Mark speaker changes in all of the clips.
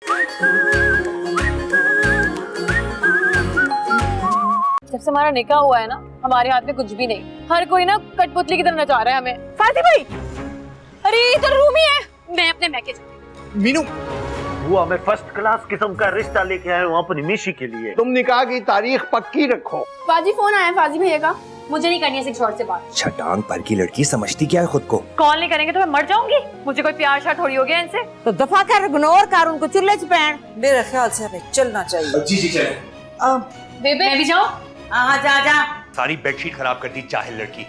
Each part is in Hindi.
Speaker 1: जब से हमारा निकाह हुआ है ना, हमारे हाथ में कुछ भी नहीं। हर कोई ना कठपुतली की तरह नचा रहा है हमें। फाती भाई, अरे इधर रूम ही है, मैं अपने मैके जाऊंगी।
Speaker 2: मीनू,
Speaker 3: वो हमें फर्स्ट क्लास किस्म का रिश्ता लेके आए हो अपनी मिशी के लिए।
Speaker 2: तुम निकाह की तारीख पक्की रखो।
Speaker 1: फाजी फोन आया फाजी भैया का, मुझे नहीं करनी है किसी और से बात।
Speaker 4: छटांग पर की लड़की समझती क्या है खुद को?
Speaker 1: कॉल नहीं करेंगे तो मैं मर जाऊंगी। मुझे कोई प्यार शार थोड़ी हो गया इनसे।
Speaker 5: तो दफा कर, इग्नोर कर उनको, चुल्ले च पैन।
Speaker 6: मेरे ख्याल से हमें चलना चाहिए।
Speaker 2: जी जी चले।
Speaker 1: बेबे मैं भी जाऊं?
Speaker 5: हाँ जा जा।
Speaker 4: सारी बेडशीट खराब कर दी जाहिल लड़की।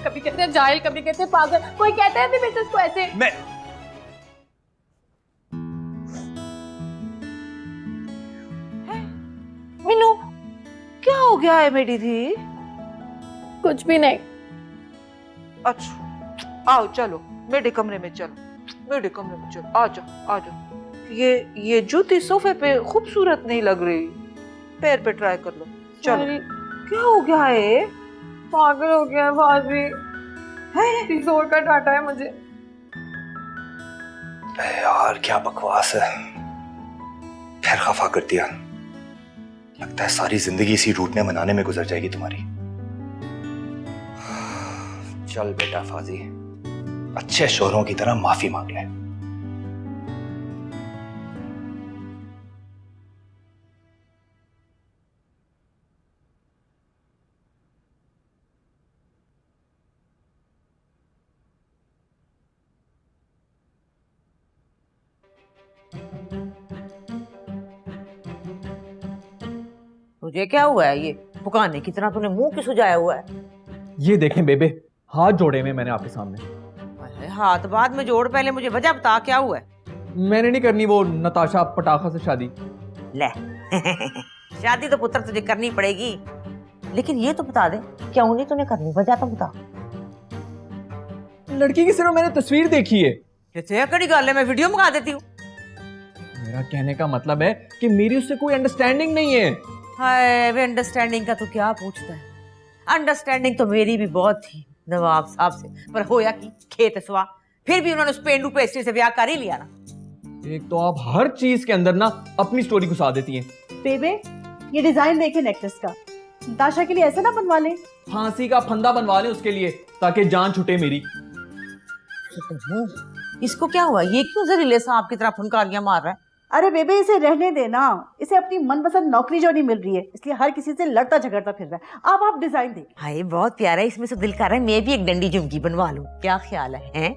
Speaker 1: कभी कहते हैं जाहिल, कभी कहते हैं पागल, कोई कहता है अपने मिसेस को ऐसे।
Speaker 4: मैं
Speaker 5: मीनू, क्या हो गया है मेरी धी?
Speaker 1: कुछ भी नहीं।
Speaker 6: अच्छा आओ चलो मेरे कमरे में चलो, मेरे कमरे में चलो, आ जाओ आ जाओ। ये जूती सोफे पे खूबसूरत नहीं लग रही, पैर पे ट्राई कर लो। चलो। क्या हो गया है?
Speaker 1: पागल हो गया है फाजी, जोर का डांटा है मुझे।
Speaker 4: यार क्या बकवास है, फिर खफा कर दिया। लगता है सारी जिंदगी इसी रूठने मनाने में गुजर जाएगी तुम्हारी। चल बेटा फाजी, अच्छे शोरों की तरह माफी मांग ले।
Speaker 5: तुझे क्या हुआ है? ये पुकाने की तरह तूने मुंह क्यों सुजाया हुआ है?
Speaker 7: ये देखें बेबे, हाथ जोड़े में मैंने आपके सामने।
Speaker 5: अरे हाथ बाद में जोड़, पहले मुझे वजह बता क्या हुआ है?
Speaker 7: मैंने नहीं करनी वो नताशा पटाखा से शादी।
Speaker 5: ले शादी तो पुत्र तुझे करनी पड़ेगी, लेकिन ये तो बता दे क्यों नहीं तूने करनी, वजह तो बता।
Speaker 7: लड़की की सिर्फ मैंने तस्वीर देखी है।
Speaker 5: ये कड़ी गल है, मैं वीडियो मंगा देती हूँ।
Speaker 7: मेरा कहने का मतलब है कि मेरी उससे कोई अंडरस्टैंडिंग नहीं है।
Speaker 5: हाय वे अंडरस्टैंडिंग का तू क्या पूछता है? अंडरस्टैंडिंग तो मेरी भी बहुत थी नवाब साहब से, पर होया कि खेत सवा, फिर भी उन्होंने उस पेंडू पेस्ट्री से ब्याह कर ही लिया ना।
Speaker 7: एक तो आप हर चीज के अंदर ना अपनी स्टोरी घुसा देती हैं।
Speaker 8: बेबे ये डिजाइन देखे नेकलेस का, नताशा के लिए ऐसा ना बनवा ले।
Speaker 7: फांसी का फंदा बनवा ले उसके लिए, ताकि जान छूटे मेरी।
Speaker 5: इसको क्या हुआ? ये क्यों जहरीले सांप की तरह फुनकारियां मार रहा है?
Speaker 8: अरे बेबे इसे रहने देना, इसे अपनी मनपसंद नौकरी जो नहीं मिल रही है, इसलिए हर किसी से लड़ता झगड़ता फिर रहा है। अब आप डिजाइन देखिए।
Speaker 5: हाय बहुत प्यारा है, इसमें से दिल कर रहा है मैं भी एक डंडी झुमकी बनवा लूं, क्या ख्याल है, हैं?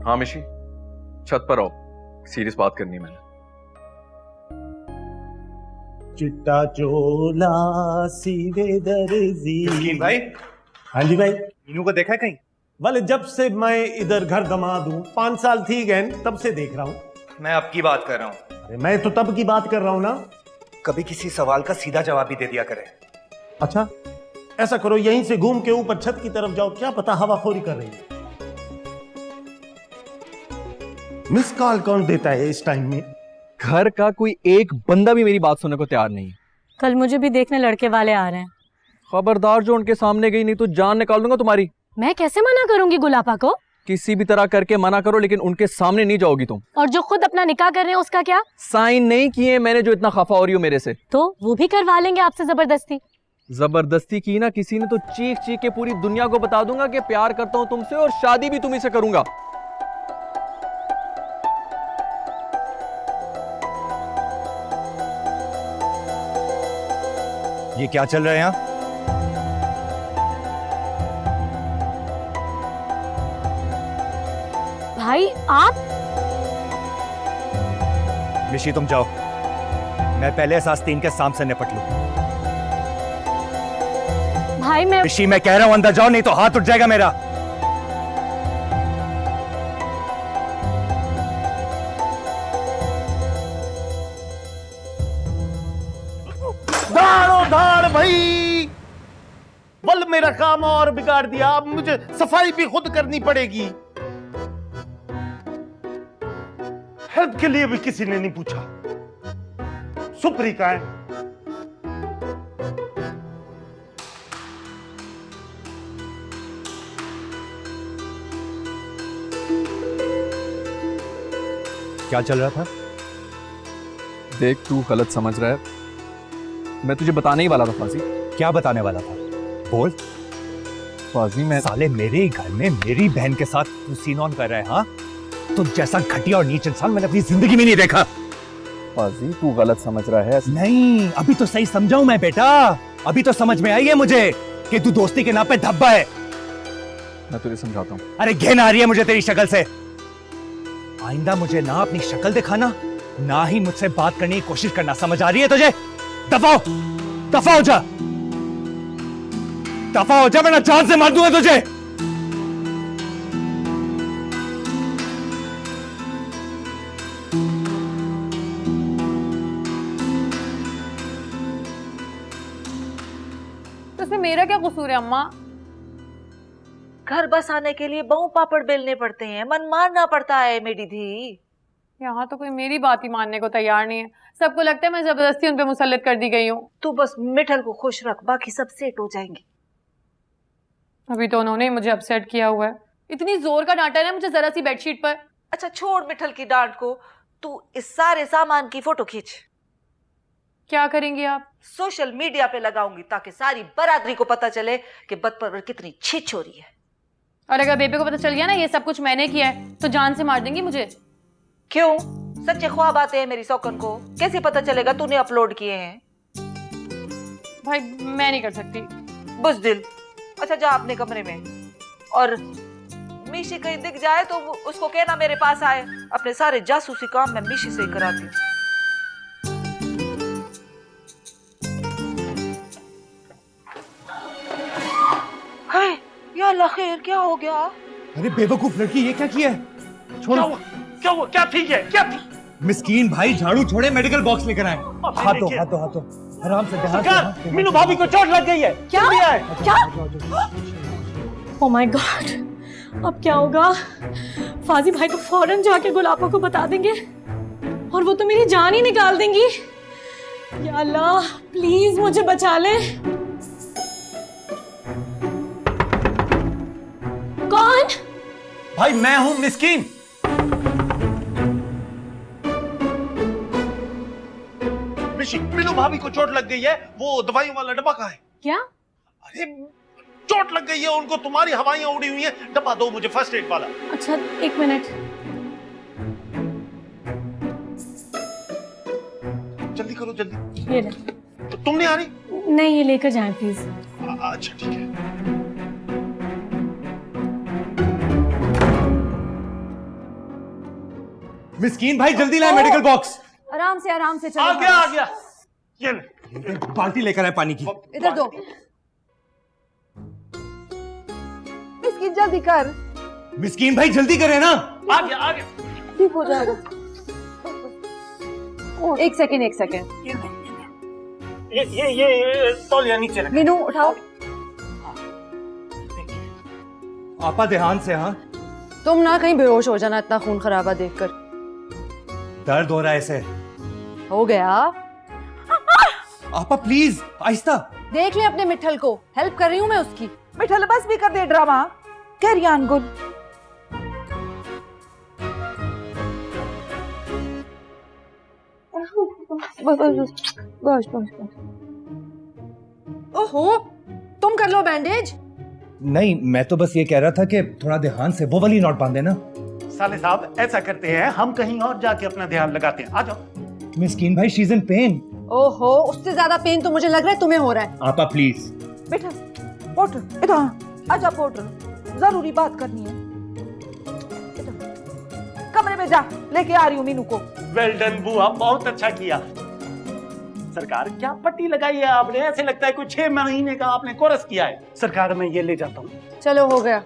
Speaker 9: हाँ मिशी, छत पर आओ, सीरियस बात करनी है मैंने।
Speaker 3: चिट्टा चोला सीधे दर्जी।
Speaker 4: भाई।
Speaker 3: हाँ जी भाई।
Speaker 4: मीनू को देखा है कहीं?
Speaker 3: वाले जब से मैं इधर घर दमाद हूँ, 5 साल थी गए, तब से देख रहा हूँ।
Speaker 4: मैं आपकी बात कर रहा हूँ।
Speaker 3: मैं तो तब की बात कर रहा हूँ ना।
Speaker 4: कभी किसी सवाल का सीधा जवाब भी दे दिया करे।
Speaker 3: अच्छा ऐसा करो, यहीं से घूम के ऊपर छत की तरफ जाओ, क्या पता हवाखोरी कर रही है। मिस कॉल कौन देता है इस टाइम में?
Speaker 7: घर का कोई एक बंदा भी मेरी बात सुनने को तैयार नहीं है।
Speaker 1: कल मुझे भी देखने लड़के वाले आ रहे हैं।
Speaker 7: खबरदार जो उनके सामने गई, नहीं तो जान निकाल दूंगा तुम्हारी।
Speaker 1: मैं कैसे मना करूंगी गुलापा को?
Speaker 7: किसी भी तरह करके मना करो, लेकिन उनके सामने नहीं जाओगी तुम।
Speaker 1: और जो खुद अपना निकाह कर रहे हैं उसका क्या?
Speaker 7: साइन नहीं किए मैंने, जो इतना खफा हो रही हो मेरे से।
Speaker 1: तो वो भी करवा लेंगे आपसे जबरदस्ती।
Speaker 7: जबरदस्ती की ना किसी ने तो चीख चीख के पूरी दुनिया को बता दूंगा कि प्यार करता हूं तुमसे और शादी भी तुम्ही से करूंगा।
Speaker 4: ये क्या चल रहा है यहाँ?
Speaker 1: भाई आप?
Speaker 4: मिशी तुम जाओ, मैं पहले इस आस्तीन के सांप से निपट लूं।
Speaker 1: भाई मैं
Speaker 4: मिशी मैं कह रहा हूं अंदर जाओ, नहीं तो हाथ उठ जाएगा मेरा।
Speaker 3: धाड़ो धाड़ भाई, बल मेरा काम और बिगाड़ दिया, अब मुझे सफाई भी खुद करनी पड़ेगी। हेल्प के लिए भी किसी ने नहीं पूछा। सुपरी का है।
Speaker 10: क्या चल रहा था?
Speaker 9: देख तू गलत समझ रहा है, मैं तुझे बताने ही वाला था फाजी।
Speaker 10: क्या बताने वाला था? बोल।
Speaker 9: फाजी मैं
Speaker 10: साले मेरे ही घर में मेरी बहन के साथ तू सीन ऑन कर रहा है? हाँ, तो जैसा घटिया और नीच इंसान मैंने अपनी जिंदगी में नहीं देखा।
Speaker 9: फाजी तू गलत समझ रहा है।
Speaker 10: नहीं, अभी तो सही समझाऊं मैं बेटा। अभी तो समझ में आई है मुझे कि तू दोस्ती के नाम पे धब्बा है।
Speaker 9: मैं तुझे समझाता हूँ।
Speaker 10: अरे घिन आ रही है मुझे तेरी शक्ल से। आइंदा मुझे ना अपनी शक्ल दिखाना, ना ही मुझसे बात करने की कोशिश करना। समझ आ रही है तुझे? दफा दफा हो जा, दफा हो जा, वरना जान से मार दूंगा तुझे।
Speaker 1: तो इसमें मेरा क्या कसूर है अम्मा?
Speaker 6: घर बसाने के लिए बहु पापड़ बेलने पड़ते हैं, मन मारना पड़ता है मेरी धी।
Speaker 1: यहाँ तो कोई मेरी बात ही मानने को तैयार नहीं है। सबको लगता है मैं जबरदस्ती उन पे मुसल्लत कर दी गई हूँ।
Speaker 6: तू बस मिठल को खुश रख, बाकी सब सेट हो जाएंगे।
Speaker 1: अभी तो उन्होंने ही मुझे अपसेट किया हुआ है। इतनी जोर का डांटा है ना मुझे जरा सी बेडशीट पर।
Speaker 6: अच्छा छोड़ मिठल की डांट को, तू इस सारे सामान की फोटो खींच।
Speaker 1: क्या करेंगी आप?
Speaker 6: सोशल मीडिया पे लगाऊंगी ताकि सारी बरादरी को पता चले कि बदपरवर कितनी छिछ हो रही है।
Speaker 1: और अगर बेबे को पता चल गया ना ये सब कुछ मैंने किया है तो जान से मार देंगी मुझे।
Speaker 6: क्यों? सच्चे ख्वाब आते हैं मेरी सौकन को, कैसे पता चलेगा तूने अपलोड किए हैं?
Speaker 1: भाई मैं नहीं कर सकती।
Speaker 6: बुज़दिल। अच्छा जा अपने कमरे में, और मीशी कहीं दिख जाए तो उसको कहना मेरे पास आए। अपने सारे जासूसी काम मैं मीशी से ही कराती हूँ। हाय या अल्लाह खैर, क्या हो गया?
Speaker 10: अरे बेवकूफ लड़की, ये क्या किया है? छोड़।
Speaker 3: क्या हुआ? क्या ठीक है? क्या ठीक?
Speaker 10: मिस्कीन भाई झाड़ू छोड़े, मेडिकल बॉक्स लेकर आए। हाथों हाथों हाथों, आराम से ध्यान से।
Speaker 3: मीनू भाभी को चोट लग गई है।
Speaker 1: क्या?
Speaker 10: क्या?
Speaker 1: ओह माय गॉड, अब क्या होगा? फाजी भाई को फौरन जाके गुलाबों को बता देंगे और वो तो मेरी जान ही निकाल देंगी। या अल्लाह प्लीज मुझे बचा ले। कौन?
Speaker 3: भाई मैं हूं मिस्कीन। मीनू भाभी को चोट लग गई है, वो दवाइयों वाला डब्बा कहाँ है?
Speaker 1: क्या?
Speaker 3: अरे चोट लग गई है उनको, तुम्हारी हवाइयां उड़ी हुई हैं, डब्बा दो मुझे फर्स्ट एड वाला।
Speaker 1: अच्छा एक मिनट।
Speaker 3: जल्दी करो जल्दी।
Speaker 1: ये ले।
Speaker 3: तो तुम नहीं आ रही?
Speaker 1: नहीं ये लेकर जाएं प्लीज।
Speaker 3: अच्छा ठीक है।
Speaker 10: मिस्कीन भाई जल्दी लाए मेडिकल बॉक्स।
Speaker 1: आराम से चलो।
Speaker 3: आ गया। ये ले।
Speaker 10: बाल्टी लेकर आए पानी की।
Speaker 1: इधर दो।
Speaker 6: इसकी जल्दी कर।
Speaker 10: मिस्कीन भाई जल्दी करें ना।
Speaker 3: आ गया।
Speaker 6: ठीक हो जाएगा।
Speaker 1: एक सेकेंड।
Speaker 3: ये तौलिया नीचे रख।
Speaker 1: मीनू उठाओ।
Speaker 10: आपा ध्यान से। हाँ
Speaker 1: तुम ना कहीं बेहोश हो जाना इतना खून खराबा देखकर।
Speaker 10: दर्द हो रहा है ऐसे।
Speaker 1: हो गया।
Speaker 10: आपा प्लीज आहिस्ता।
Speaker 1: देख ले अपने मिठल को, हेल्प कर रही हूँ मैं उसकी।
Speaker 6: मिठल बस भी कर दे ड्रामा। कैरी ऑन गुल। बस।
Speaker 1: ओहो तुम कर लो बैंडेज।
Speaker 10: नहीं, मैं तो बस ये कह रहा था कि थोड़ा ध्यान से वो वाली नॉट बांधे ना।
Speaker 3: साले साहब ऐसा करते हैं, हम कहीं और जाके अपना ध्यान लगाते हैं। आ जाओ।
Speaker 10: मिस्कीन भाई शी इज इन पेन।
Speaker 1: ओहो उससे ज्यादा पेन तो मुझे लग रहा है तुम्हें हो रहा है।
Speaker 10: आपा प्लीज।
Speaker 6: बेटा पोर्टर इधर आजा, पोर्टर जरूरी बात करनी है। कमरे में जा, लेके आ रही हूँ मीनू को।
Speaker 3: वेल डन बुआ, बहुत अच्छा किया। सरकार क्या पट्टी लगाई है आपने, ऐसे लगता है कोई 6 महीने का आपने कोर्स किया है। सरकार मैं ये ले जाता हूँ।
Speaker 1: चलो हो गया।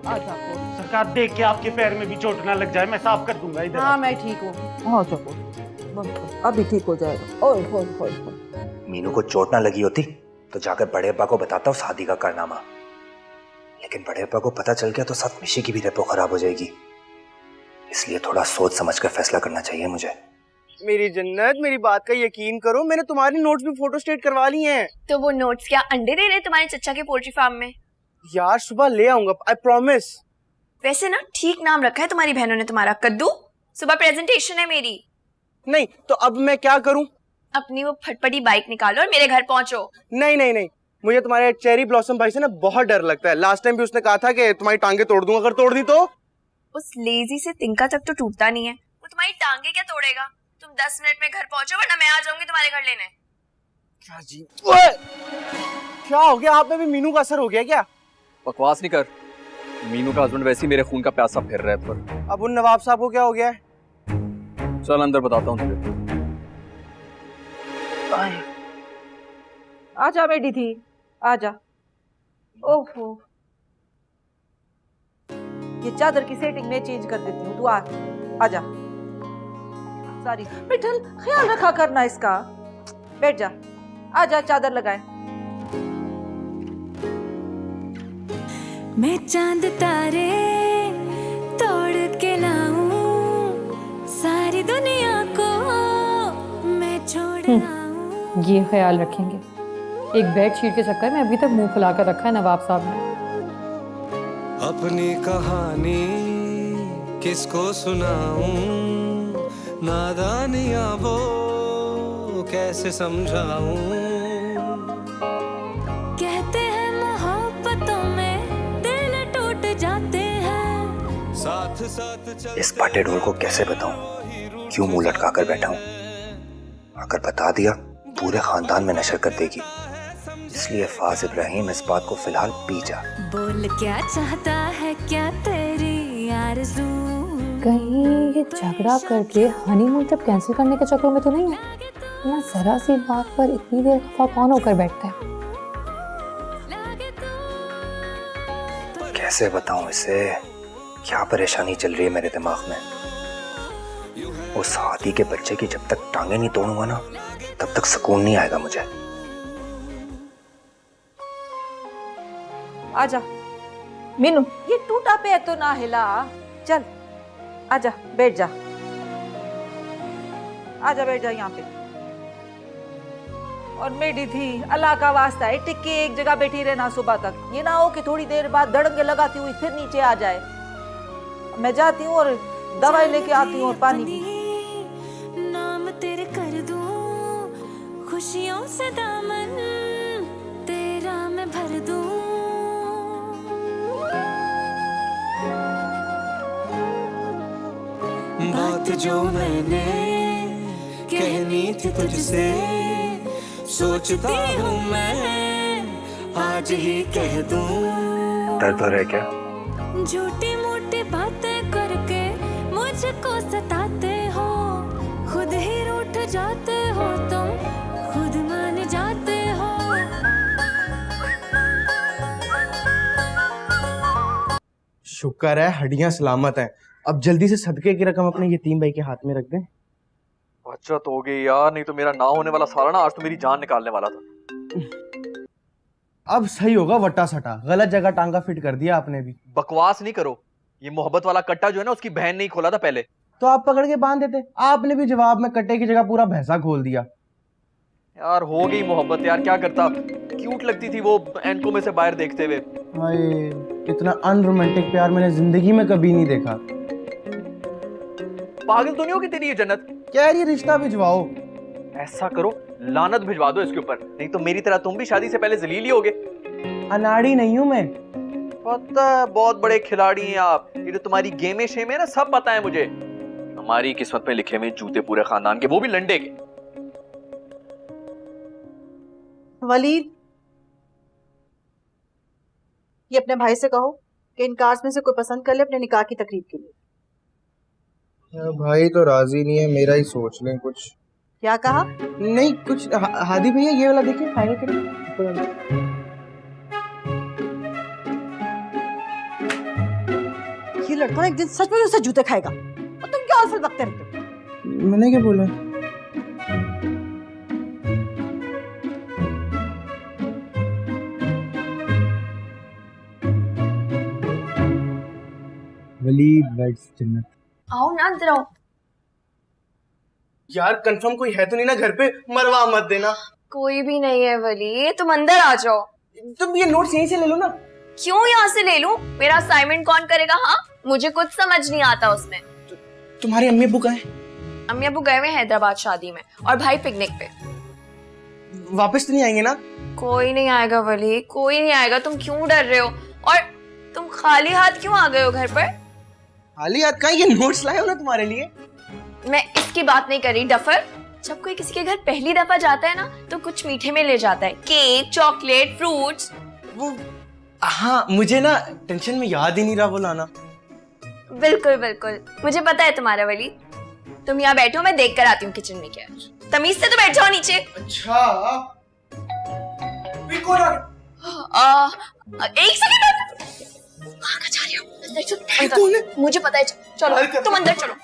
Speaker 6: आजा
Speaker 3: सरकार देख के आपके पैर में भी चोट ना लग जाए, मैं साफ कर दूंगा इधर।
Speaker 1: हाँ मैं ठीक हूँ।
Speaker 6: आजा पोर्टर, अभी ठीक हो जाएगा। ओए होए।
Speaker 4: मीनू को चोट ना लगी होती तो जाकर बड़े अब्बा को बताता हूँ शादी का कारनामा, लेकिन बड़े अब्बा को पता चल गया तो साथ मिशी की भी रेपो खराब हो जाएगी। इसलिए थोड़ा सोच समझ कर फैसला करना चाहिए मुझे।
Speaker 11: मेरी जन्नत, मेरी बात का यकीन करो, मैंने तुम्हारी नोट्स भी फोटो स्टेट करवा ली हैं।
Speaker 12: तो वो नोट्स क्या अंडे दे रहे तुम्हारे चचा के पोल्ट्री फार्म में?
Speaker 11: यार सुबह ले आऊंगा, आई प्रॉमिस।
Speaker 12: वैसे ना ठीक नाम रखा है तुम्हारी बहनों ने तुम्हारा, कद्दू। सुबह प्रेजेंटेशन है मेरी।
Speaker 11: नहीं तो अब मैं क्या करूं?
Speaker 12: अपनी वो फटफटी बाइक निकालो और मेरे घर पहुंचो।
Speaker 11: नहीं नहीं नहीं, मुझे तुम्हारे चेरी ब्लॉसम भाई से ना बहुत डर लगता है। लास्ट टाइम भी उसने कहा था कि तुम्हारी टांगे तोड़ दूंगा, अगर तोड़ दी तो।
Speaker 12: उस लेजी से तिनका तक तो टूटता नहीं है, वो तुम्हारी टांगे क्या तोड़ेगा। तुम 10 मिनट में घर पहुंचो वरना मैं आ जाऊंगी तुम्हारे घर लेने।
Speaker 11: क्या जी? ओए! क्या हो गया? आप में भी मीनू का असर हो गया क्या?
Speaker 9: बकवास नहीं कर। मीनू का हस्बैंड वैसे ही मेरे खून का प्यासा फिर रहा है पर।
Speaker 11: अब उन नवाब साहब को क्या हो गया है?
Speaker 9: चल अंदर बताता हूँ तुझे।
Speaker 6: आजा मेरी थी, आजा। ओहो, ये चादर की सेटिंग में चेंज कर देती हूँ, तू आजा। सॉरी मिठल, ख्याल रखा करना इसका। बैठ जा, आजा चादर लगाए।
Speaker 1: मैं चांद तारे तोड़ के लाऊं, सारी दुनिया को मैं छोड़ लाऊं। ये ख्याल रखेंगे। एक बेडशीट के चक्कर में अभी तक मुंह फुला कर रखा है नवाब साहब ने।
Speaker 13: अपनी कहानी किसको सुनाऊं, नादानियां वो कैसे समझाऊं।
Speaker 1: कहते हैं मोहब्बतों में दिल टूट जाते हैं,
Speaker 13: साथ साथ चल।
Speaker 4: इस पाटे ढोल को कैसे बताऊं क्यों मुंह लटका कर बैठा हूं। अगर बता दिया पूरे खानदान में नशर कर देगी, इसलिए फाज इब्राहिम इस बात को फिलहाल पी जा।
Speaker 1: बोल क्या चाहता है क्या तेरी आरज़ू। कहीं ये झगड़ा करके हनीमून ट्रिप कैंसिल करने के चक्कर में तो नहीं है ना? जरा सी बात पर इतनी देर खफा कौन होकर बैठता है?
Speaker 4: कैसे बताऊं इसे क्या परेशानी चल रही है मेरे दिमाग में। उस हाथी के बच्चे की जब तक टांगे नहीं तोड़ूंगा ना, तब तक सुकून नहीं आएगा मुझे।
Speaker 6: आजा मीनू, ये टूटा पैर तो ना हिला। चल आजा, बैठ जा, आजा बैठ जा यहाँ पे। और मेरी थी, अल्लाह का वास्ता है टिक के एक जगह बैठी रहना सुबह तक। ये ना हो कि थोड़ी देर बाद धड़ंगे लगाती हुई फिर नीचे आ जाए। मैं जाती हूँ और दवाई लेके आती हूँ और पानी भी।
Speaker 1: नाम तेरे कर दूं, खुशियों से दामन तेरा मैं भर दूं।
Speaker 13: बात जो मैंने कहनी थी तुझसे, सोचता हूँ मैं आज ही कह दूं।
Speaker 4: डर तो रहे क्या?
Speaker 1: झूठी मूठी बातें करके मुझको सताते हो, खुद ही रूठ जाते हो तुम, खुद मान जाते हो।
Speaker 11: शुक्र है हड्डियां सलामत हैं। अब जल्दी से सदके की रकम अपने यतीम भाई के हाथ में रख दें।
Speaker 9: अच्छा तो हो गई यार, नहीं तो मेरा ना होने वाला साला ना आज तो मेरी जान निकालने वाला था।
Speaker 11: अब सही होगा वट्टा सटा, गलत जगह टांगा फिट कर दिया आपने भी।
Speaker 9: बकवास नहीं करो। ये मोहब्बत वाला कट्टा जो है ना, उसकी बहन ने ही खोला था पहले।
Speaker 11: तो आप पकड़ के बांध देते। आपने भी जवाब में कट्टे की जगह पूरा भैंसा खोल दिया।
Speaker 9: यार हो गई मोहब्बत यार, क्या करता। क्यूट लगती थी वो एंको में से बाहर देखते हुए।
Speaker 11: हाय, इतना अनरोमांटिक प्यार मैंने जिंदगी में कभी नहीं देखा।
Speaker 9: पागल तो नहीं होगी तेरी ये जन्नत?
Speaker 11: क्या ये रिश्ता भिजवाओ।
Speaker 9: ऐसा करो लानत भिजवा दो इसके ऊपर, नहीं तो मेरी तरह तुम भी शादी से पहले जलील ही होगे।
Speaker 11: अनाड़ी नहीं हूं मैं।
Speaker 9: पता है बहुत बड़े खिलाड़ी हैं आप। ये तो तुम्हारी गेमें शेमें ना सब पता है मुझे। हमारी किस्मत में लिखे हुए जूते पूरे खानदान के, वो भी लंडे के।
Speaker 8: वलीद, ये अपने भाई से कहो कि इन कार्स में से कोई पसंद कर ले अपने निकाह की तकरीब के लिए।
Speaker 11: भाई तो राजी नहीं है, मेरा ही सोच लें कुछ।
Speaker 8: क्या कहा?
Speaker 11: नहीं कुछ। हादी भैया ये वाला देखिए, फाइनल करें।
Speaker 8: ये लड़का ना एक दिन सच में उससे जूते खाएगा। और तुम क्या असल वक्त रहते हो?
Speaker 11: मैंने क्या बोला? वलीद वेड्स जन्नत।
Speaker 12: आओ ना अंदर आओ।
Speaker 11: यार कंफर्म कोई है तो नहीं ना घर पे? मरवा मत देना।
Speaker 12: कोई भी नहीं है वली, तुम अंदर आ जाओ।
Speaker 11: तुम ये नोट्स यहीं से ले लो ना।
Speaker 12: क्यों यहाँ से ले लूं? मेरा असाइनमेंट कौन करेगा? हाँ मुझे कुछ समझ नहीं आता उसमें।
Speaker 11: तुम्हारे अम्मी अब्बू कहाँ हैं?
Speaker 12: अम्मी अब्बू गए हुए हैदराबाद शादी में और भाई पिकनिक पे।
Speaker 11: वापस तो नहीं आएंगे ना?
Speaker 12: कोई नहीं आएगा वली, कोई नहीं आएगा। तुम क्यों डर रहे हो? और तुम खाली हाथ क्यों आ गए हो घर पर?
Speaker 11: खाली हाथ कहाँ? ये नोट्स लाए हो ना तुम्हारे लिए।
Speaker 12: मैं इसकी बात नहीं कर रही डफर। जब कोई किसी के घर पहली दफा जाता है ना तो कुछ मीठे में ले जाता है, केक, चॉकलेट, फ्रूट्स।
Speaker 11: वो हाँ, मुझे ना टेंशन में याद ही नहीं रहा वो लाना।
Speaker 12: बिल्कुल बिल्कुल, मुझे पता है तुम्हारा वली। तुम यहाँ बैठो, मैं देख कर आती हूँ किचन में क्या है। तमीज से तो बैठ जाओ नीचे।
Speaker 11: अच्छा,
Speaker 12: एक सेकंड, कहाँ जा रही हो? अंदर चलो, अंदर। मुझे पता है, चलो तुम अंदर चलो।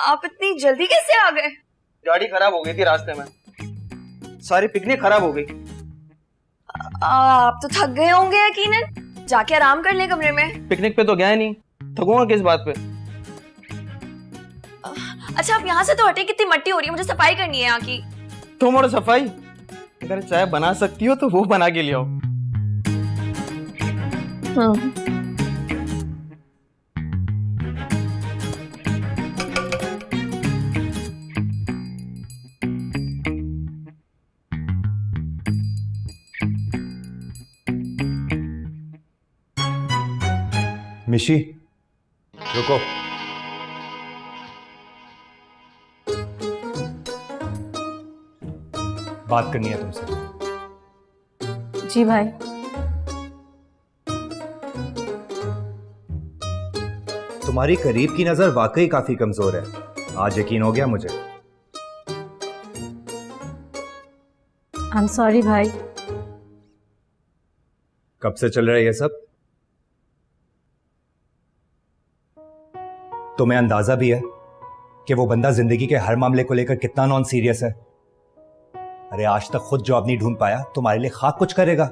Speaker 12: आप इतनी जल्दी कैसे आ गए?
Speaker 11: गाड़ी खराब हो गई थी रास्ते में, सारी पिकनिक खराब हो गई।
Speaker 12: आप तो थक गए होंगे यकीनन। जाके आराम कर ले कमरे में।
Speaker 11: पिकनिक पे तो गया नहीं, थकूंगा किस बात पे?
Speaker 12: अच्छा आप यहाँ से तो हटे, कितनी मट्टी हो रही है, मुझे सफाई करनी है यहाँ की।
Speaker 11: तुम और सफाई? अगर चाय बना सकती हो तो वो बना के ले आओ।
Speaker 10: मिशी, रुको। बात करनी है तुमसे।
Speaker 1: जी भाई।
Speaker 10: तुम्हारी करीब की नजर वाकई काफी कमजोर है, आज यकीन हो गया मुझे।
Speaker 1: आई एम सॉरी भाई।
Speaker 10: कब से चल रहा है ये सब? तुम्हें अंदाजा भी है कि वो बंदा जिंदगी के हर मामले को लेकर कितना नॉन सीरियस है? अरे आज तक खुद जॉब नहीं ढूंढ पाया, तुम्हारे लिए खाक कुछ करेगा?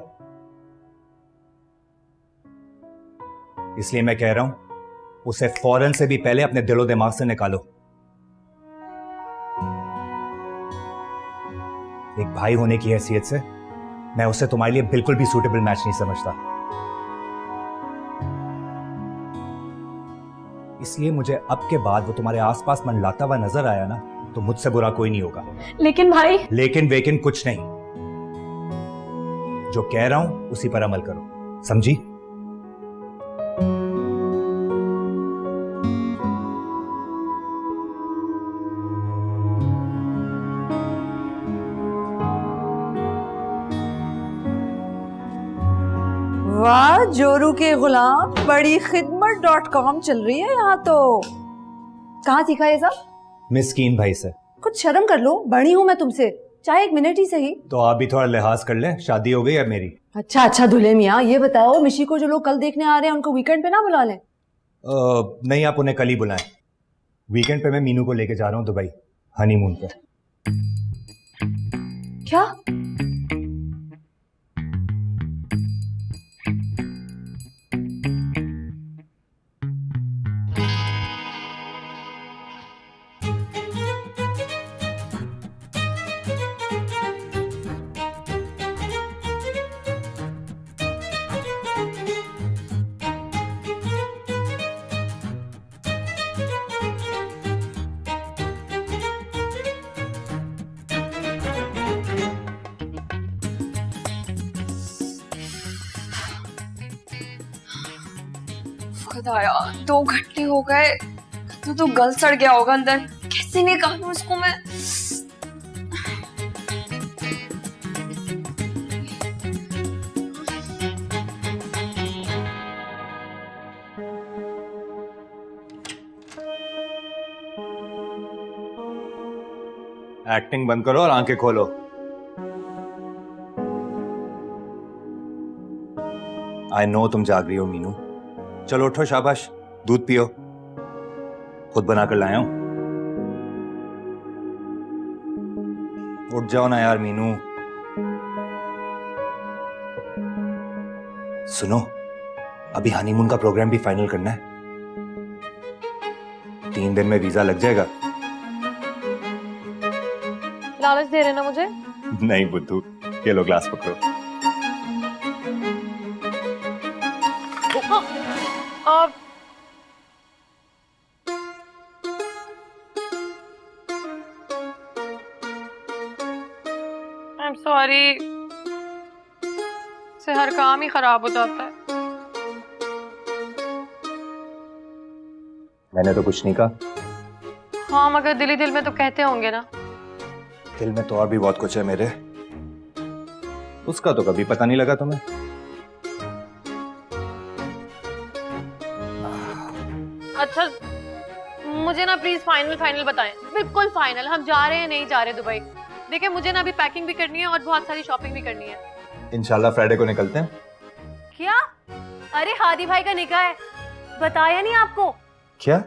Speaker 10: इसलिए मैं कह रहा हूं, उसे फौरन से भी पहले अपने दिलो दिमाग से निकालो। एक भाई होने की हैसियत से मैं उसे तुम्हारे लिए बिल्कुल भी सूटेबल मैच नहीं समझता। इसलिए मुझे अब के बाद वो तुम्हारे आसपास मंडलाता हुआ नजर आया ना, तो मुझसे बुरा कोई नहीं होगा।
Speaker 1: लेकिन भाई।
Speaker 10: लेकिन वेकिन कुछ नहीं, जो कह रहा हूं उसी पर अमल करो, समझी?
Speaker 6: वाह जोरू के गुलाम, बड़ी खिदमत.com चल रही है यहाँ तो। कहाँ सीखा ये सब?
Speaker 10: मिस्कीन भाई से।
Speaker 6: कुछ शर्म कर लो, बड़ी हूँ मैं तुमसे, चाहे एक मिनट ही सही।
Speaker 10: तो आप भी थोड़ा लिहाज कर ले, शादी हो गई है मेरी।
Speaker 6: अच्छा अच्छा दूल्हे मियाँ, ये बताओ मिशी को जो लोग कल देखने आ रहे हैं उनको वीकेंड पे ना बुला लें?
Speaker 10: नहीं, आप उन्हें कल ही बुलाएं। वीकेंड पे मैं मीनू को लेके जा रहा हूँ दुबई, हनीमून पे।
Speaker 6: क्या?
Speaker 12: खुदाया 2 घंटे हो गए, तो गल सड़ गया होगा अंदर। कैसे निकालूं इसको मैं?
Speaker 10: एक्टिंग बंद करो और आंखें खोलो। आई नो तुम जाग रही हो मीनू। चलो उठो, शाबाश, दूध पियो, खुद बनाकर लाया हूं।
Speaker 4: उठ जाओ ना यार मीनू। सुनो, अभी हनीमून का प्रोग्राम भी फाइनल करना है। 3 दिन में वीजा लग जाएगा।
Speaker 1: लालच दे रहे ना मुझे?
Speaker 4: नहीं बुद्धू, ये लो ग्लास पकड़ो।
Speaker 1: आप I'm sorry, से हर काम ही खराब हो जाता है।
Speaker 4: मैंने तो कुछ नहीं कहा।
Speaker 1: हाँ, मगर दिल ही दिल में तो कहते होंगे ना।
Speaker 4: दिल में तो और भी बहुत कुछ है मेरे, उसका तो कभी पता नहीं लगा तुम्हें।
Speaker 1: अच्छा, मुझे ना प्लीज फाइनल बताएं, बिल्कुल फाइनल। हम जा रहे हैं नहीं जा रहे दुबई? देखिए, मुझे ना अभी पैकिंग भी करनी है और बहुत सारी शॉपिंग भी करनी है।
Speaker 4: इंशाल्लाह फ्राइडे को निकलते हैं।
Speaker 1: क्या? अरे हादी भाई का निकाह है, बताया नहीं आपको?
Speaker 4: क्या?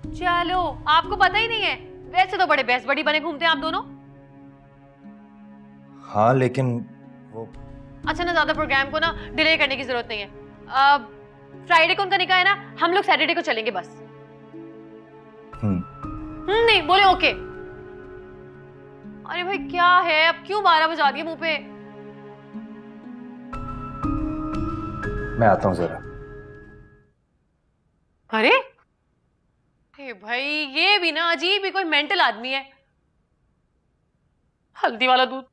Speaker 1: चलो, आपको पता ही नहीं है? वैसे तो बड़े बेस्ट बड़ी बने घूमते हैं आप दोनों।
Speaker 4: हाँ लेकिन वो
Speaker 1: अच्छा ना, ज्यादा प्रोग्राम को ना डिले करने की जरूरत नहीं है। फ्राइडे को उनका निकाह है ना, हम लोग सैटरडे को चलेंगे बस। नहीं बोले ओके। अरे भाई क्या है, अब क्यों 12 बजा दिए मुंह पे?
Speaker 4: मैं आता हूँ जरा।
Speaker 1: अरे भाई, ये भी ना अजीब ही कोई मेंटल आदमी है। हल्दी वाला दूध।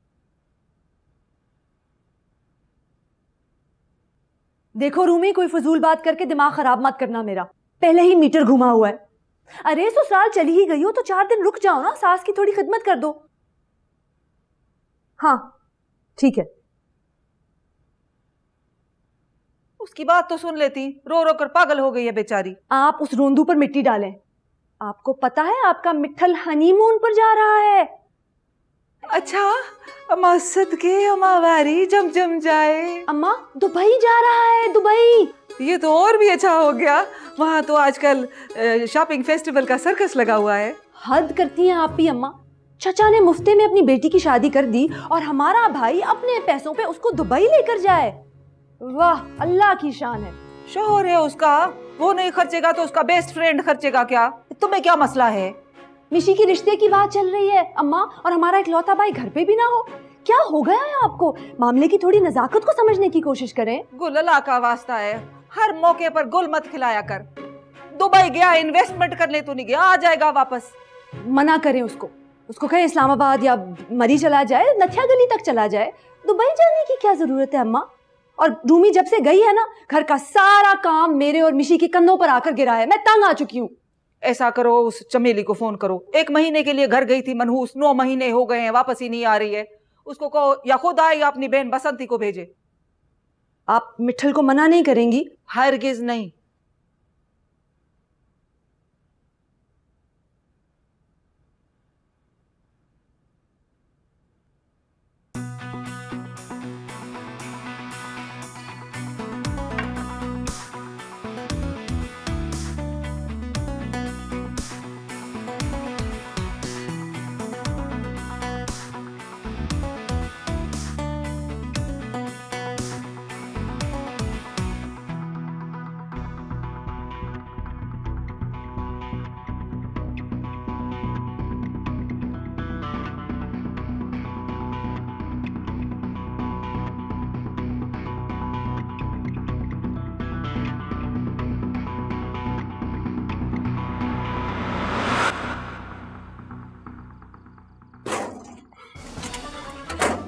Speaker 14: देखो रूमी, कोई फजूल बात करके दिमाग खराब मत करना मेरा। पहले ही मीटर घुमा हुआ है। अरे ससुराल चली ही गई हो तो 4 दिन रुक जाओ ना, सास की थोड़ी खिदमत कर दो। हाँ ठीक है।
Speaker 6: उसकी बात तो सुन लेती, रो रो कर पागल हो गई है बेचारी।
Speaker 14: आप उस रोंदू पर मिट्टी डालें। आपको पता है आपका मिट्ठल हनीमून पर जा रहा है।
Speaker 6: अच्छा, अम्मा सदके अम्मा वारी जम जम जाए।
Speaker 14: अम्मा दुबई जा रहा है, दुबई।
Speaker 6: ये तो और भी अच्छा हो गया, वहाँ तो आजकल शॉपिंग फेस्टिवल का सर्कस लगा हुआ है।
Speaker 14: हद करती हैं आप भी अम्मा। चचा ने मुफ्ते में अपनी बेटी की शादी कर दी और हमारा भाई अपने पैसों पे उसको दुबई लेकर जाए। वाह, अल्लाह की शान है।
Speaker 6: शोहर है उसका, वो नहीं खर्चेगा तो उसका बेस्ट फ्रेंड खर्चेगा क्या? तुम्हें क्या मसला है?
Speaker 14: मिशी की रिश्ते की बात चल रही है अम्मा, और हमारा इकलौता भाई घर पे भी ना हो। क्या हो गया है आपको? मामले की थोड़ी नजाकत को समझने की कोशिश करें।
Speaker 6: गुल अल्लाह का वास्ता है, हर मौके पर गुल मत खिलाया कर। दुबई गया इन्वेस्टमेंट करने तो नहीं गया, आ जाएगा वापस।
Speaker 14: मना करें उसको, उसको कहें इस्लामाबाद या मरी चला जाए, नथिया गली तक चला जाए। दुबई जाने की क्या जरूरत है अम्मा? और रूमी जब से गई है ना, घर का सारा काम मेरे और मिशी के कंधों पर आकर गिरा है। मैं तंग आ चुकी हूँ।
Speaker 6: ऐसा करो, उस चमेली को फोन करो। 1 महीने के लिए घर गई थी मनहूस, 9 महीने हो गए हैं, वापस ही नहीं आ रही है। उसको कहो या खुद आए या अपनी बहन बसंती को भेजे।
Speaker 14: आप मिठल को मना नहीं करेंगी?
Speaker 6: हरगिज नहीं।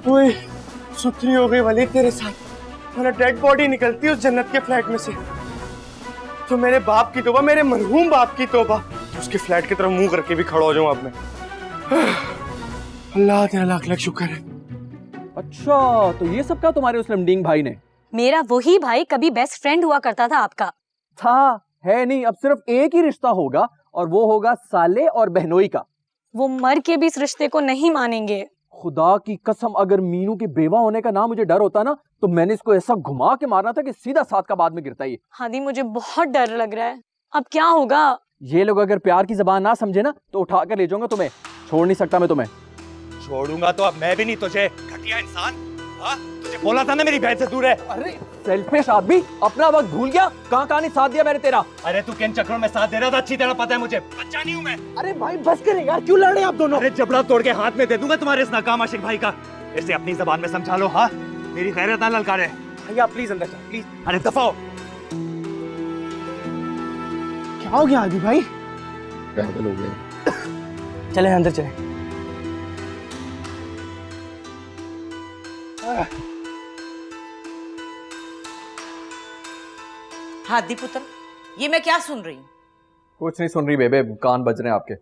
Speaker 11: ओए, सुथरी हो गई वाली तेरे साथ। मेरा डेड बॉडी निकलती उस जन्नत के फ्लैट में से तो मेरे बाप की तौबा, मेरे मरहूम बाप की तौबा। उसके फ्लैट की तरफ मुंह करके भी खड़ा हो जाऊं अब मैं। अल्लाह तेरा लाख लाख शुक्र है।
Speaker 7: अच्छा, तो ये सब क्या तुम्हारे उस लमडिंग भाई ने?
Speaker 1: मेरा वही भाई कभी बेस्ट फ्रेंड हुआ करता था आपका।
Speaker 7: था है नहीं, अब सिर्फ एक ही रिश्ता होगा और वो होगा साले और बहनोई का।
Speaker 1: वो मर के भी इस रिश्ते को नहीं मानेंगे।
Speaker 7: खुदा की कसम, अगर मीनू के बेवा होने का ना मुझे डर होता ना, तो मैंने इसको ऐसा घुमा के मारना था कि सीधा 7 का बाद में गिरता ही।
Speaker 1: हादी, मुझे बहुत डर लग रहा है, अब क्या होगा?
Speaker 7: ये लोग अगर प्यार की जबान ना समझे ना, तो उठा कर ले जाऊंगा तुम्हें। छोड़ नहीं सकता मैं तुम्हें।
Speaker 10: छोड़ूंगा तो अब मैं भी नहीं तुझे, घटिया इंसान। हाँ, तुझे बोला था ना मेरी बहन से दूर है।
Speaker 7: अरे सेल्फिश आदमी, अपना वक्त भूल गया। कहाँ नहीं साथ दिया मैंने तेरा।
Speaker 10: अरे तू किन चक्करों में साथ दे रहा था अच्छी तरह पता है मुझे, बच्चा नहीं हूं मैं।
Speaker 11: अरे भाई बस करें यार, क्यों लड़ रहे हैं आप दोनों?
Speaker 10: अरे जबड़ा तोड़ के हाथ में दे दूंगा तुम्हारे इस नाकाम आशिक भाई का। इसे अपनी जबान में समझा लो। हाँ, मेरी गैरत ना ललकारे।
Speaker 11: भैया प्लीज अंदर चल प्लीज।
Speaker 10: अरे दफा हो।
Speaker 11: क्या हो गया आदि भाई?
Speaker 2: पागल हो गए।
Speaker 11: चले अंदर चले।
Speaker 5: हादी पुत्र, ये मैं क्या सुन रही हूँ?
Speaker 7: कुछ नहीं सुन रही बेबे, कान बज रहे हैं आपके।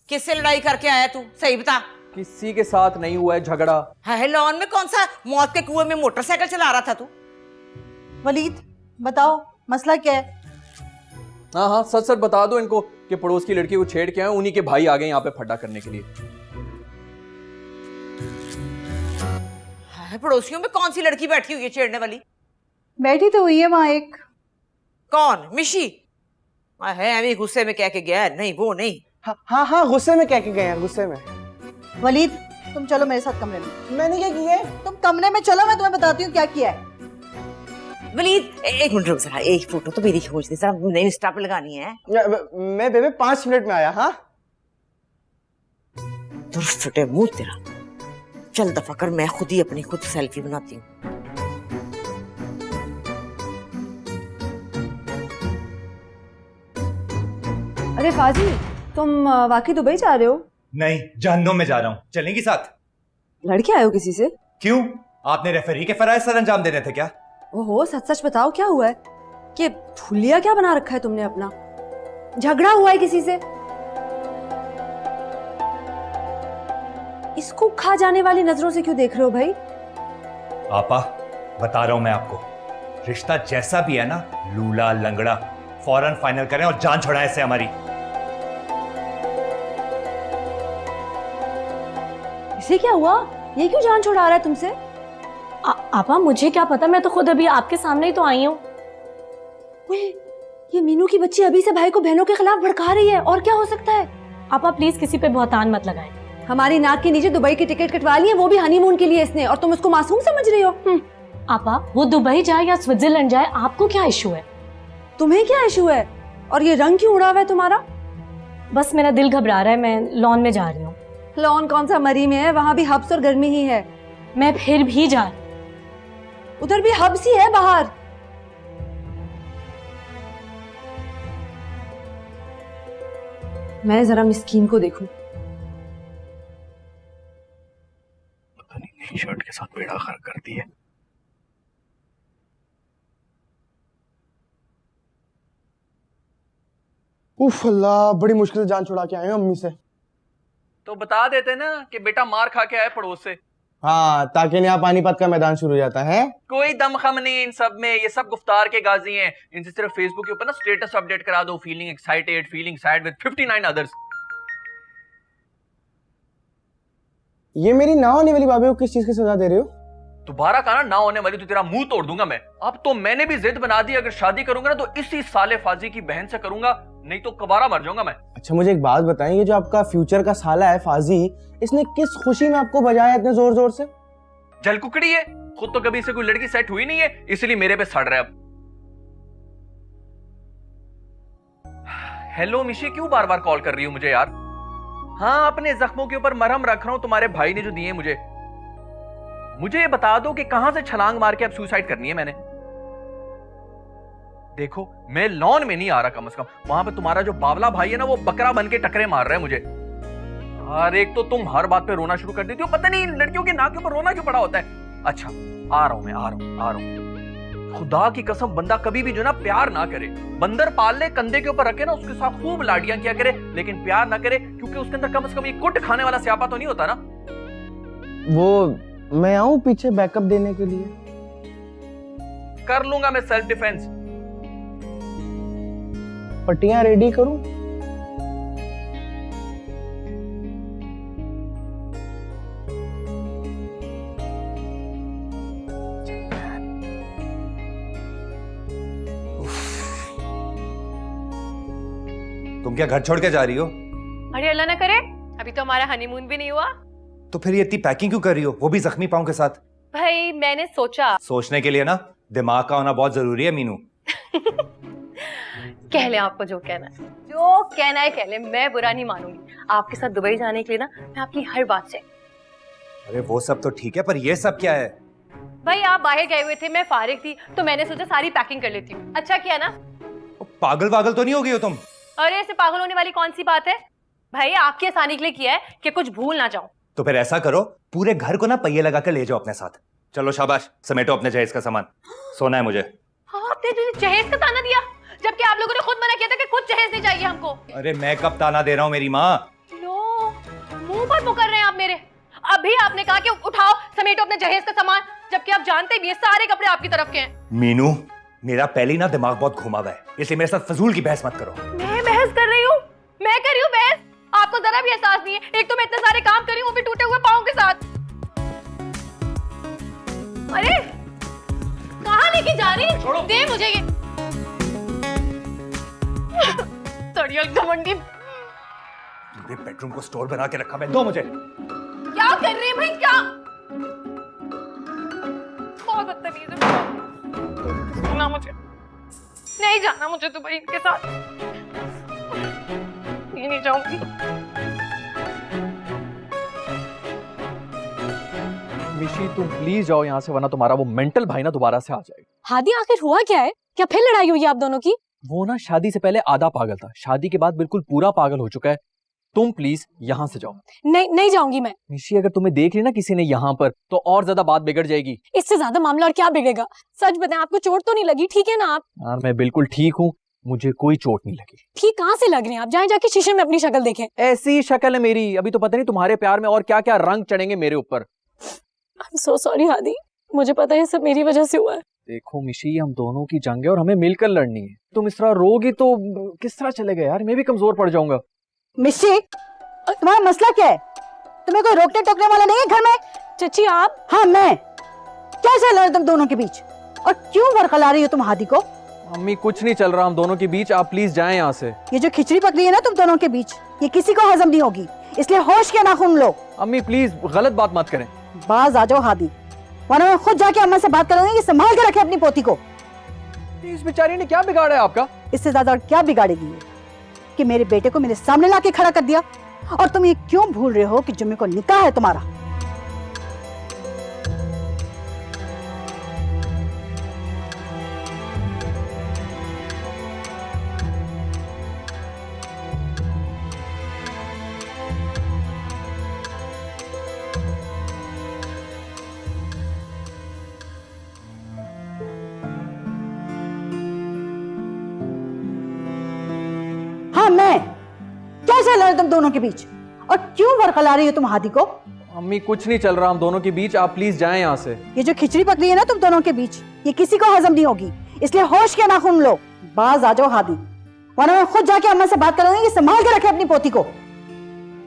Speaker 5: किससे लड़ाई करके आया तू, सही बता।
Speaker 7: किसी के साथ नहीं हुआ है झगड़ा।
Speaker 5: है लॉन में कौन सा मौत के कुएं में मोटरसाइकिल चला रहा था तू?
Speaker 8: वलीद बताओ मसला क्या है?
Speaker 7: हाँ हाँ, सच सच बता दो इनको कि पड़ोस की लड़की को छेड़ के आए, उन्हीं के भाई आ गए यहाँ पे फड्डा करने के लिए।
Speaker 5: है पड़ोसियों में कौन सी लड़की बैठी हुई है छेड़ने वाली?
Speaker 8: बैठी तो हुई है वहां एक।
Speaker 5: कौन? मिशी? है अभी गुस्से में कह के गया है। नहीं वो नहीं।
Speaker 11: हाँ हाँ गुस्से में कह के गए हैं, गुस्से में।
Speaker 8: वलीद तुम चलो मेरे साथ कमरे में।
Speaker 11: मैंने क्या किया है?
Speaker 8: तुम कमरे में चलो, मैं तुम्हें बताती हूँ क्या किया है।
Speaker 5: वलीद एक मिनट रुक जरा, एक फोटो तो मेरी खोज दे जरा, मुझे इंस्टा पे लगानी है।
Speaker 11: मैं बेबे 5 मिनट में आया। हाँ
Speaker 5: दुरुस्त फटे मुंह तेरा। चल दफा कर, मैं खुद ही अपनी खुद सेल्फी बनाती हूँ।
Speaker 14: अरे फाजी, तुम वाकई दुबई जा रहे हो?
Speaker 10: नहीं, जहन्नुम में जा रहा हूँ। चलेंगी साथ?
Speaker 14: लड़के आए हो किसी से?
Speaker 10: क्यों, आपने रेफरी के फराइज सर अंजाम देने थे क्या?
Speaker 14: ओहो, सच सच बताओ क्या हुआ है? कि फुलिया क्या बना रखा है तुमने अपना? झगड़ा हुआ है किसी से? इसको खा जाने वाली नजरों से क्यों देख रहे हो भाई?
Speaker 10: आपा बता रहा हूं मैं आपको, रिश्ता जैसा भी है ना, लूला लंगड़ा, फौरन फाइनल करें और जान छुड़ाएं इससे हमारी।
Speaker 14: इसे क्या हुआ? ये क्यों जान छुड़ा रहा है तुमसे?
Speaker 1: आपा मुझे क्या पता, मैं तो खुद अभी आपके सामने ही तो आई हूँ।
Speaker 14: ये मीनू की बच्ची अभी से भाई को बहनों के खिलाफ भड़का रही है, और क्या हो सकता है?
Speaker 1: आपा प्लीज किसी पे बहुतान मत लगाएं।
Speaker 14: हमारी नाक के नीचे दुबई की टिकट कटवा ली है, वो भी हनीमून के लिए इसने, और तुम उसको मासूम समझ रही हो?
Speaker 1: आपा वो दुबई जाए या स्विट्जरलैंड जाए, आपको क्या इशू है?
Speaker 14: तुम्हें क्या इशू है? और ये रंग क्यों उड़ा हुआ है तुम्हारा?
Speaker 1: बस मेरा दिल घबरा रहा है, मैं लॉन में जा रही हूँ।
Speaker 14: लॉन कौन सा मरी में है? वहां भी हब्स और गर्मी ही है।
Speaker 1: मैं फिर भी जा,
Speaker 14: उधर भी हब्स ही है बाहर। मैं जरा मिस्कीन को देखूं।
Speaker 10: पता नहीं नई शर्ट के साथ बेड़ा गर्क कर दी है।
Speaker 11: उफ अल्लाह, बड़ी मुश्किल से जान छुड़ा के आए हैं अम्मी से।
Speaker 9: तो बता देते ना कि बेटा मार खा के आए पड़ोस से।
Speaker 11: हाँ, ताकि नया पानीपत का मैदान शुरू हो जाता है।
Speaker 9: कोई दमखम नहीं इन सब में, ये सब गुफ्तार के गाजी हैं। इनसे सिर्फ फेसबुक के ऊपर ना स्टेटस अपडेट करा दो, feeling excited, feeling sad with 59 others.
Speaker 11: ये मेरी ना होने वाली भाभी को किस चीज की सजा दे रहे हो?
Speaker 9: दोबारा कहा ना होने वाली तो तेरा मुंह तोड़ दूंगा मैं। अब तो मैंने भी जिद बना दी, अगर शादी करूंगा ना तो इसी साले फाजी की बहन से करूंगा, नहीं तो कबारा मर जाऊंगा मैं।
Speaker 11: अच्छा मुझे एक बात बताएं, ये जो आपका फ्यूचर का साला है फाजी, इसने किस खुशी में आपको बजाया इतने जोर जोर से?
Speaker 9: जल कुकड़ी है, खुद तो कभी इसे कोई लड़की सेट हुई नहीं है, इसलिए मेरे पे सड़ रहा है अब। हेलो मिशी, क्यों बार बार कॉल कर रही हो मुझे यार? हाँ, अपने जख्मों के ऊपर मरहम रख रहा हूं, तुम्हारे भाई ने जो दिए मुझे ये बता दो कि कहां से छलांग मार के अब सुसाइड करनी है मैंने। देखो मैं लॉन में नहीं आ रहा, कम से कम वहां पे तुम्हारा जो बावला भाई है ना, वो बकरा बन के टकरे मार रहा है मुझे। हर एक तो तुम हर बात पे रोना शुरू कर देती हो, पता नहीं लड़कियों के नाक के ऊपर रोना क्यों पड़ा होता है। अच्छा आ रहा हूं मैं, आ रहा हूं। खुदा की कसम, बंदा कभी भी जो ना प्यार ना करे, बंदर पाल ले कंधे के ऊपर रखे ना, उसके साथ खूब लाडियां किया करे, लेकिन प्यार ना करे, क्योंकि उसके अंदर कम से कम ये कुट खाने वाला स्यापा तो नहीं होता ना।
Speaker 11: वो मैं आऊं पीछे बैकअप देने के लिए?
Speaker 9: कर लूंगा मैं सेल्फ डिफेंस।
Speaker 11: पट्टियां रेडी करूं?
Speaker 10: तुम क्या घर छोड़ के जा रही हो?
Speaker 12: अरे अल्लाह ना करे, अभी तो हमारा हनीमून भी नहीं हुआ।
Speaker 10: तो फिर ये इतनी पैकिंग क्यों कर रही हो, वो भी जख्मी पाँव के साथ?
Speaker 1: भाई मैंने सोचा
Speaker 10: सोचने के लिए ना दिमाग का होना बहुत जरूरी है मीनू।
Speaker 1: कह ले आपको जो कहना है, जो कहना है कह ले, मैं बुरा नहीं मानूंगी। आपके साथ दुबई जाने के लिए ना मैं आपकी हर बात से।
Speaker 10: अरे वो सब तो ठीक है, पर ये सब क्या है?
Speaker 1: भाई आप बाहर गए हुए थे, मैं फारिग थी, तो मैंने सोचा सारी पैकिंग कर लेती हूँ। अच्छा किया ना?
Speaker 10: पागल वागल तो नहीं हो गई हो तुम?
Speaker 1: अरे ऐसे पागल होने वाली कौन सी बात है भाई, आपकी आसानी के लिए किया है कि कुछ भूल ना जाऊं।
Speaker 10: तो फिर ऐसा करो, पूरे घर को ना पहिए लगा कर ले जाओ अपने साथ। चलो शाबाश, समेटो अपने जहेज का सामान, सोना है मुझे।
Speaker 1: हाँ, आपने मुझे जहेज का ताना दिया, जबकि आप लोगों ने खुद मना किया था कि कुछ जहेज नहीं चाहिए हमको।
Speaker 10: अरे मैं कब ताना दे रहा हूँ मेरी माँ?
Speaker 1: लो, मुंह पर मुकर रहे हैं आप मेरे। अभी आपने कहा कि उठाओ समेटो अपने जहेज का सामान, जबकि आप जानते भी हैं सारे कपड़े आपकी तरफ के हैं।
Speaker 10: मीनू, मेरा पहले ही ना दिमाग बहुत घुमा हुआ है, इसलिए मेरे साथ फजूल की बहस मत करो।
Speaker 1: मैं बहस कर रही हूँ? मैं कर रही हूँ बहस? आपको जरा भी एहसास नहीं है? एक तो मैं इतने सारे काम कर रही हूँ, वो भी टूटे हुए पाँव के साथ। अरे कहाँ लेके जा रही है? दे मुझे ये सड़िया घमंडी।
Speaker 10: पूरे बेडरूम को स्टोर बना के रखा है, दो मुझे।
Speaker 1: क्या कर रहे हैं भाई, क्या? बहुत बदतमीज है। ना मुझे नहीं जाना, मुझे दुबई इनके साथ नहीं जाऊंगी।
Speaker 7: मिशी तुम प्लीज जाओ यहाँ से, वरना तुम्हारा वो मेंटल भाई ना दोबारा से आ जाएगा।
Speaker 1: हादी आखिर हुआ क्या है? क्या फिर लड़ाई हुई आप दोनों की?
Speaker 7: वो ना शादी से पहले आधा पागल था, शादी के बाद बिल्कुल पूरा पागल हो चुका है। तुम प्लीज यहाँ से जाओ।
Speaker 1: नहीं जाऊंगी मैं।
Speaker 7: मिशी अगर तुम्हें देख ली ना किसी ने यहाँ पर, तो और ज्यादा बात बिगड़ जाएगी।
Speaker 1: इससे ज्यादा मामला और क्या बिगड़ेगा? सच बताएं, आपको चोट तो नहीं लगी? ठीक है ना आप?
Speaker 7: यार मैं बिल्कुल ठीक हूँ, मुझे कोई चोट नहीं लगी।
Speaker 1: ठीक कहाँ से लग रहे हैं आप? जाएं जाके शीशे में अपनी शक्ल देखें।
Speaker 7: ऐसी शक्ल है मेरी, अभी तो पता नहीं तुम्हारे प्यार में और क्या क्या रंग चढ़ेंगे मेरे ऊपर।
Speaker 1: I'm so sorry हादी, मुझे पता है सब मेरी वजह से हुआ है।
Speaker 7: देखो मिशी, हम दोनों की जंग है और हमें मिलकर लड़नी है। तुम इस तरह रोगी तो किस तरह चलेगा यार, मैं भी कमजोर पड़ जाऊंगा।
Speaker 8: मिशी, तुम्हारा मसला क्या है? तुम्हें कोई रोकने टोकने वाला नहीं है घर में?
Speaker 1: चची आप?
Speaker 8: हाँ मैं। क्या चल रहा है तुम दोनों के बीच, और क्यों बरकला रही हो तुम हादी को?
Speaker 7: अम्मी कुछ नहीं चल रहा हम दोनों के बीच, आप प्लीज जाएं यहाँ से।
Speaker 8: ये जो खिचड़ी पकड़ी है ना तुम दोनों के बीच, ये किसी को हजम नहीं होगी, इसलिए होश के नाखून लो।
Speaker 7: अम्मी प्लीज गलत बात मत करें।
Speaker 8: बाज आ जाओ हादी, वरना मैं खुद जाके अम्मा से बात करूंगी कि संभाल के रखे अपनी पोती को।
Speaker 7: इस बेचारी ने क्या बिगाड़ा है आपका?
Speaker 8: इससे ज्यादा और क्या बिगाड़ेगी ये कि मेरे बेटे को मेरे सामने लाके खड़ा कर दिया। और तुम ये क्यों भूल रहे हो कि जुम्मे को निकाह है तुम्हारा? हाँ मैं। क्या चल रहा है तुम दोनों के बीच, और क्यों बरकला रही हो तुम हादी को?
Speaker 7: अम्मी कुछ नहीं चल रहा हम दोनों के बीच, आप प्लीज जाएं यहाँ से।
Speaker 8: ये जो खिचड़ी पकड़ी है ना तुम दोनों के बीच, ये किसी को हजम नहीं होगी, इसलिए होश के नाखून लो। बाज आ जाओ हादी, वरना मैं खुद जाके अम्मा से बात करूंगी कि संभाल के रखे अपनी पोती को।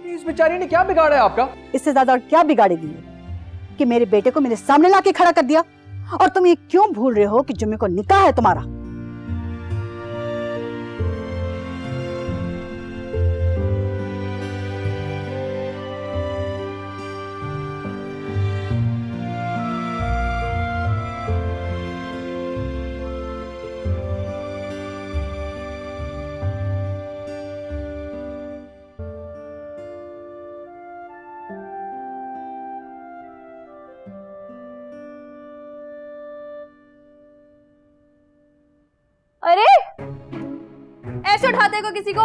Speaker 7: इस बेचारी ने क्या बिगाड़ा है आपका?
Speaker 8: इससे ज्यादा और क्या बिगाड़ेगी ये कि मेरे बेटे को मेरे सामने लाके खड़ा कर दिया। और तुम ये क्यों भूल रहे हो कि जुम्मे को निकाह है तुम्हारा?
Speaker 1: अरे ऐसे उठाते को किसी को?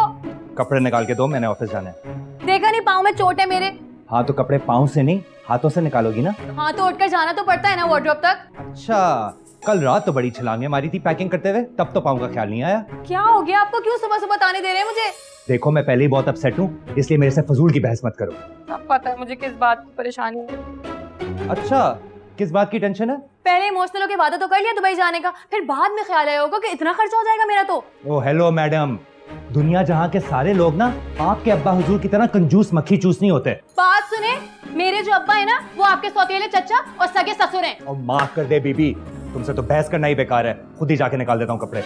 Speaker 10: कपड़े निकाल के दो, मैंने ऑफिस जाना है।
Speaker 1: देखा नहीं पाँव में चोट है मेरे।
Speaker 10: हाँ तो कपड़े पाँव से नहीं हाथों से निकालोगी ना।
Speaker 1: हाँ तो उठकर जाना तो पड़ता है ना वार्डरोब तक।
Speaker 10: अच्छा, कल रात तो बड़ी छलांगे मारी थी पैकिंग करते हुए, तब तो पाँव का ख्याल नहीं आया।
Speaker 1: क्या हो गया आपको? क्यों सुबह सुबह ताने दे रहे हैं मुझे?
Speaker 10: देखो मैं पहले ही बहुत अपसेट हूँ, इसलिए मेरे से फजूल की बहस मत करो।
Speaker 1: अब पता है मुझे किस बात की परेशानी है।
Speaker 10: अच्छा, किस बात की टेंशन है?
Speaker 1: पहले इमोशनल होके वादा तो कर लिया दुबई जाने का, फिर बाद में ख्याल आया होगा कि इतना खर्चा हो जाएगा मेरा तो।
Speaker 10: ओ हेलो मैडम, दुनिया जहाँ के सारे लोग ना आपके अब्बा हुजूर की तरह कंजूस मक्खी चूस नहीं होते।
Speaker 1: बात सुने, मेरे जो अब्बा है ना वो आपके सौतेले चचा और सगे ससुर हैं।
Speaker 10: और माफ कर दे बीबी, तुमसे तो बहस करना ही बेकार है, खुद ही जाके निकाल देता हूँ कपड़े।